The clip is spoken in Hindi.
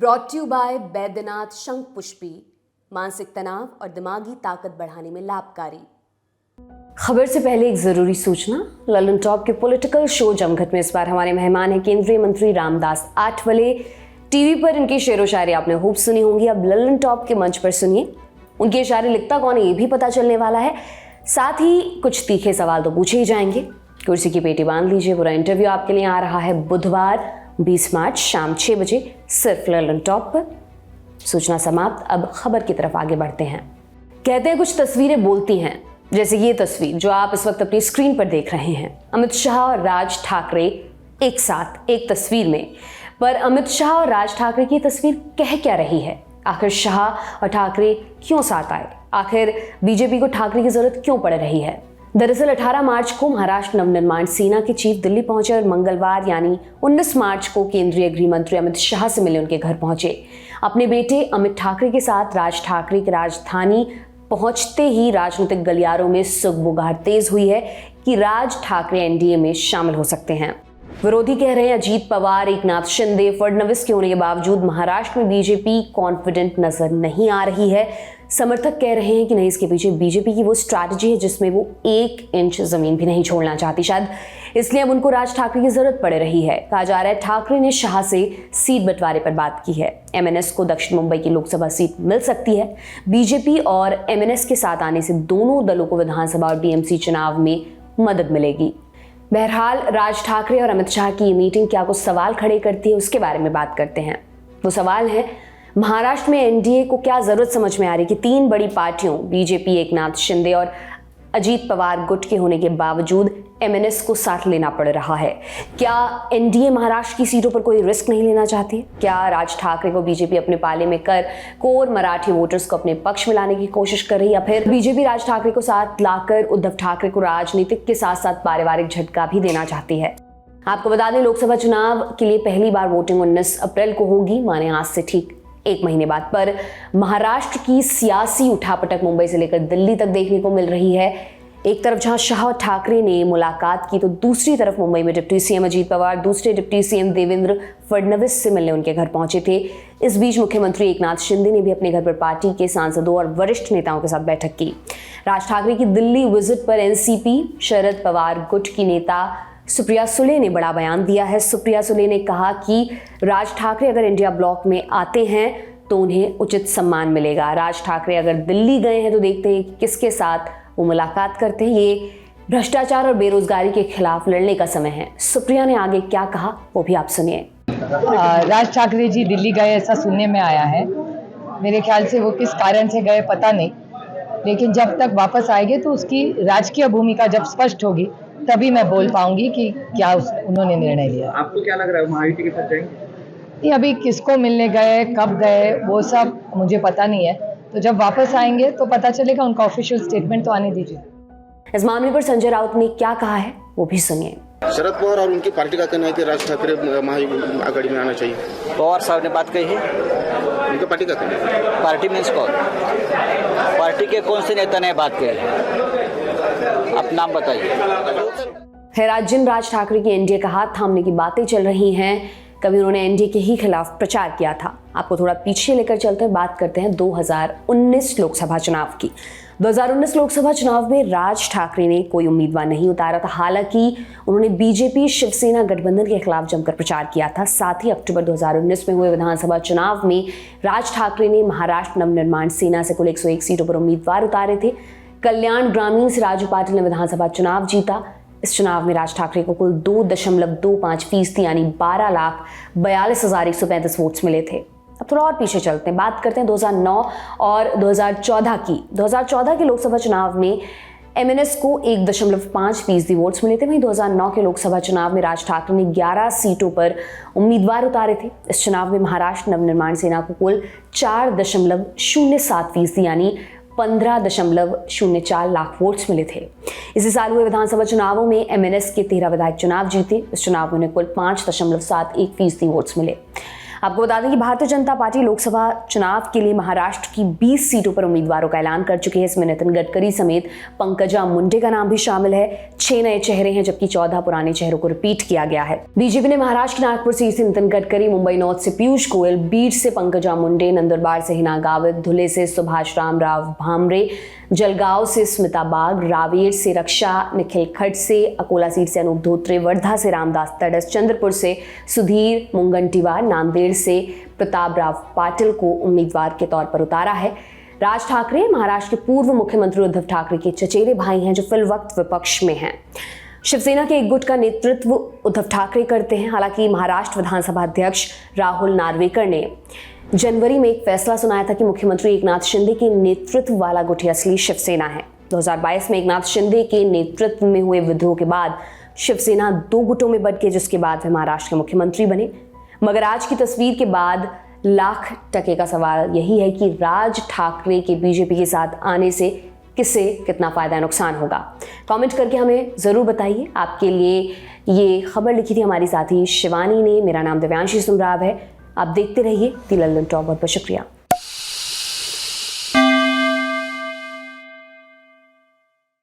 Brought to you by Baidyanath Shankhpushpi, मानसिक तनाव और दिमागी ताकत बढ़ाने में लाभकारी। खबर से पहले एक जरूरी सूचना। ललन टॉप के पॉलिटिकल शो जमघट में इस बार हमारे मेहमान हैं केंद्रीय मंत्री रामदास आठवले। टीवी पर इनकी शेरो और शायरी आपने खूब सुनी होंगी, अब ललन टॉप के मंच पर सुनिए। उनकी शायरी लिखता कौन है ये भी पता चलने वाला है, साथ ही कुछ तीखे सवाल तो पूछे ही जाएंगे। कुर्सी की पेटी बांध लीजिए, पूरा इंटरव्यू आपके लिए आ रहा है बुधवार 20 मार्च शाम 6 बजे सिर्फ ललन टॉप पर। सूचना समाप्त, अब खबर की तरफ आगे बढ़ते हैं। कहते हैं कुछ तस्वीरें बोलती हैं, जैसे ये तस्वीर जो आप इस वक्त अपनी स्क्रीन पर देख रहे हैं। अमित शाह और राज ठाकरे एक साथ एक तस्वीर में, पर अमित शाह और राज ठाकरे की तस्वीर कह क्या रही है? आखिर शाह और ठाकरे क्यों साथ आए? आखिर बीजेपी को ठाकरे की जरूरत क्यों पड़ रही है? दरअसल 18 मार्च को महाराष्ट्र नवनिर्माण सेना के चीफ दिल्ली पहुंचे और मंगलवार यानी 19 मार्च को केंद्रीय गृह मंत्री अमित शाह से मिले उनके घर पहुंचे। अपने बेटे अमित ठाकरे के साथ राज ठाकरे की राजधानी पहुंचते ही राजनीतिक गलियारों में सुगबुगाहट तेज हुई है कि राज ठाकरे एनडीए में शामिल हो सकते हैं। विरोधी कह रहे हैं अजीत पवार, एकनाथ शिंदे, फडणवीस के होने के बावजूद महाराष्ट्र में बीजेपी कॉन्फिडेंट नजर नहीं आ रही है। समर्थक कह रहे हैं कि नहीं, इसके पीछे बीजेपी की वो स्ट्रैटेजी है जिसमें वो 1 इंच जमीन भी नहीं छोड़ना चाहती। शायद इसलिए अब उनको राज ठाकरे की जरूरत पड़ रही है। कहा जा रहा है ठाकरे ने शाह से सीट बंटवारे पर बात की है। एमएनएस को दक्षिण मुंबई की लोकसभा सीट मिल सकती है। बीजेपी और एमएनएस के साथ आने से दोनों दलों को विधानसभा और डीएमसी चुनाव में मदद मिलेगी। बहरहाल राज ठाकरे और अमित शाह की ये मीटिंग क्या कुछ सवाल खड़े करती है, उसके बारे में बात करते हैं। वो सवाल है, महाराष्ट्र में एनडीए को क्या जरूरत समझ में आ रही कि 3 बड़ी पार्टियों बीजेपी, एकनाथ शिंदे और अजीत पवार गुट के होने के बावजूद एमएनएस को साथ लेना पड़ रहा है? क्या एनडीए महाराष्ट्र की सीटों पर कोई रिस्क नहीं लेना चाहती? क्या राज ठाकरे को बीजेपी अपने पाले में कर कोर मराठी वोटर्स को अपने पक्ष में लाने की कोशिश कर रही है, या फिर बीजेपी राज ठाकरे को साथ लाकर उद्धव ठाकरे को राजनीतिक के साथ साथ पारिवारिक झटका भी देना चाहती है? आपको बता दें, लोकसभा चुनाव के लिए पहली बार वोटिंग 19 अप्रैल को होगी, माने आज से ठीक 1 महीने बाद। पर महाराष्ट्र की सियासी उठापटक मुंबई से लेकर दिल्ली तक देखने को मिल रही है। एक तरफ जहां शाह और ठाकरे ने मुलाकात की, तो दूसरी तरफ मुंबई में डिप्टी सीएम अजीत पवार दूसरे डिप्टी सीएम देवेंद्र फडणवीस से मिलने उनके घर पहुंचे थे। इस बीच मुख्यमंत्री एकनाथ शिंदे ने भी अपने घर पर पार्टी के सांसदों और वरिष्ठ नेताओं के साथ बैठक की। राज ठाकरे की दिल्ली विजिट पर एनसीपी शरद पवार गुट की नेता सुप्रिया सुले ने बड़ा बयान दिया है। सुप्रिया सुले ने कहा कि राज ठाकरे अगर इंडिया ब्लॉक में आते हैं तो उन्हें उचित सम्मान मिलेगा। राज ठाकरे अगर दिल्ली गए हैं तो देखते हैं कि किसके साथ वो मुलाकात करते हैं। ये भ्रष्टाचार और बेरोजगारी के खिलाफ लड़ने का समय है। सुप्रिया ने आगे क्या कहा वो भी आप सुनिए। राज ठाकरे जी दिल्ली गए ऐसा सुनने में आया है। मेरे ख्याल से वो किस कारण से गए पता नहीं, लेकिन जब तक वापस आएंगे तो उसकी राजकीय भूमिका जब स्पष्ट होगी तभी मैं बोल पाऊंगी कि क्या उन्होंने निर्णय लिया। आपको क्या लग रहा है, महायुति के साथ जाएंगे? ये अभी किसको मिलने गए, कब गए, वो सब मुझे पता नहीं है। तो जब वापस आएंगे तो पता चलेगा, उनका ऑफिशियल स्टेटमेंट तो आने दीजिए। इस मामले पर संजय राउत ने क्या कहा है वो भी सुनिए। शरद पवार और उनकी पार्टी का कहना है कि राज ठाकरे महाआघाड़ी में आना चाहिए। पवार साहब ने बात कही है। उनकी पार्टी का कहना है। पार्टी मीन्स कौन? पार्टी के कौन से नेता ने बात कही? आप नाम बताइए। खैर, जिन राज ठाकरे की एनडीए का हाथ थामने की बातें चल रही हैं, कभी उन्होंने एनडीए के ही खिलाफ प्रचार किया था। आपको थोड़ा पीछे लेकर चलते हैं, बात करते हैं 2019 लोकसभा चुनाव की। 2019 लोकसभा चुनाव में राज ठाकरे ने कोई उम्मीदवार नहीं उतारा था। हालांकि उन्होंने बीजेपी शिवसेना गठबंधन के खिलाफ जमकर प्रचार किया था। साथ ही अक्टूबर 2019 में हुए विधानसभा चुनाव में राज ठाकरे ने महाराष्ट्र नवनिर्माण सेना से कुल 101 सीटों पर उम्मीदवार उतारे थे। कल्याण ग्रामीण से राजू पाटिल ने विधानसभा चुनाव जीता। इस चुनाव में राज ठाकरे को कुल 2.25% यानी 12,42,135 वोट्स मिले थे। अब थोड़ा और पीछे चलते हैं, बात करते हैं 2009 और 2014 की। 2014 के लोकसभा चुनाव में एमएनएस को 1.5% वोट्स मिले थे। वहीं 2009 के लोकसभा चुनाव में राज ठाकरे ने 11 सीटों पर उम्मीदवार उतारे थे। इस चुनाव में महाराष्ट्र नवनिर्माण सेना को कुल 4.07% यानी 15.04 लाख वोट्स मिले थे। इसी साल हुए विधानसभा चुनावों में एमएनएस के 13 विधायक चुनाव जीते। इस चुनाव में उन्हें कुल 5.71% वोट्स मिले। आपको बता दें कि भारतीय जनता पार्टी लोकसभा चुनाव के लिए महाराष्ट्र की 20 सीटों पर उम्मीदवारों का ऐलान कर चुकी है। इसमें नितिन गडकरी समेत पंकजा मुंडे का नाम भी शामिल है। 6 नए चेहरे हैं जबकि 14 पुराने चेहरों को रिपीट किया गया है। बीजेपी ने महाराष्ट्र की नागपुर सीट से नितिन गडकरी, मुंबई नॉर्थ से पीयूष गोयल, बीड से पंकजा मुंडे, नंदुरबार से हिना गावित, धुले से सुभाष राव भामरे, जलगांव से स्मिता बाग, रावेर से रक्षा, निखिल खट से, अकोला सीट से अनूप धोत्रे, वर्धा से रामदास तड़स, चंद्रपुर से सुधीर मुंगंटीवार, नांदेड़ से प्रताप राव पाटिल को उम्मीदवार के तौर पर उतारा है। राज ठाकरे महाराष्ट्र के पूर्व मुख्यमंत्री उद्धव ठाकरे के चचेरे भाई हैं जो फिल वक्त विपक्ष में हैं। शिवसेना के एक गुट का नेतृत्व उद्धव ठाकरे करते हैं। हालांकि महाराष्ट्र विधानसभा अध्यक्ष राहुल नार्वेकर ने जनवरी में एक फैसला सुनाया था कि मुख्यमंत्री एकनाथ शिंदे के नेतृत्व वाला गुट ही असली शिवसेना है। 2022 में एकनाथ शिंदे के नेतृत्व में हुए विद्रोह के बाद शिवसेना 2 गुटों में बंट गई, जिसके बाद वे महाराष्ट्र के मुख्यमंत्री बने। मगर आज की तस्वीर के बाद $1,00,000 का सवाल यही है कि राज ठाकरे के बीजेपी के साथ आने से किसे कितना फायदा नुकसान होगा। कमेंट करके हमें ज़रूर बताइए। आपके लिए ये खबर लिखी थी हमारी साथी शिवानी ने। मेरा नाम दिव्यांशी सुमराव है। आप देखते रहिए दी लल्लन टॉप। बहुत बहुत शुक्रिया।